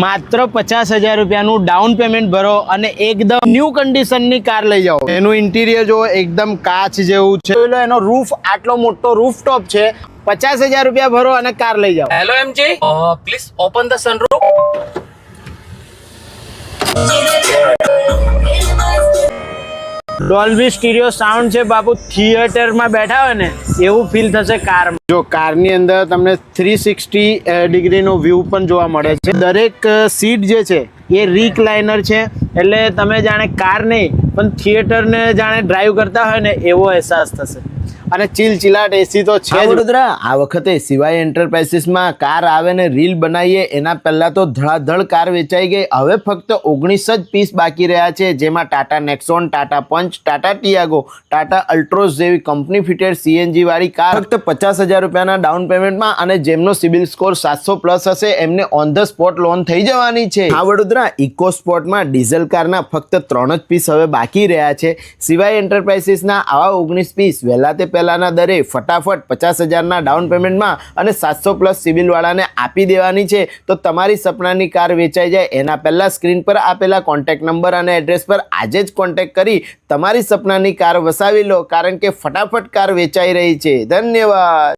માત્ર 50,000 રૂપિયાનું down payment ભરો અને એકદમ ન્યૂ કન્ડિશનની કાર લઈ જાઓ। એનું ઇન્ટિરિયર જો એકદમ કાચ જેવું છે, એનો રૂફ આટલો મોટો રૂફટોપ છે। 50,000 રૂપિયા ભરો અને કાર લઈ જાઓ। Hello MJ, please open the sunroof. Dolby stereo sound છે બાપુ, થિયેટરમાં બેઠા હોય ને એવું ફીલ થશે કારમાં। જો કારની અંદર તમને 360 ડિગ્રીનો વ્યૂ પણ જોવા મળે છે। દરેક સીટ જે છે એ રિકલાઇનર છે, એટલે તમે જાણે કાર નહીં પણ થિયેટરને જાણે ડ્રાઈવ કરતા હોય ને એવો અહેસાસ થશે। અને ચિલચિલાટ એસી તો છે વડોદરા। આ વખતે સિવાય એન્ટરપ્રાઇસીસમાં કાર આવે ને રીલ બનાવીએ એના પહેલા તો ધડાધડ કાર વેચાઈ ગઈ। હવે ફક્ત 19 જ પીસ બાકી રહ્યા છે, જેમાં ટાટા નેક્સોન, ટાટા પંચ, ટાટા ટિયાગો, ટાટા અલ્ટ્રોઝ જેવી કંપની ફિટેડ સીએનજી વાળી કાર ફક્ત 50,000 રૂપિયાના ડાઉન પેમેન્ટમાં, અને જેમનો સિબિલ સ્કોર 700 પ્લસ હશે એમને ઓન ધ સ્પોટ લોન થઈ જવાની છે। આ વડોદરા ઇકો સ્પોર્ટમાં ડીઝલ કારના ફક્ત 3 જ પીસ હવે બાકી રહ્યા છે। સિવાય એન્ટરપ્રાઇસીસના આવા 19 પીસ વહેલા તે પહેલાના દરે ફટાફટ 50,000ના ડાઉન પેમેન્ટમાં અને 700 પ્લસ સિબિલ વાળાને આપી દેવાની છે। તો તમારી સપનાની કાર વેચાઈ જાય એના પહેલા સ્ક્રીન પર આપેલા કોન્ટેક્ટ નંબર અને એડ્રેસ પર આજે જ કોન્ટેક્ટ કરી તમારી સપનાની કાર વસાવી લો, કારણ કે ફટાફટ કાર વેચાઈ રહી છે। ધન્યવાદ।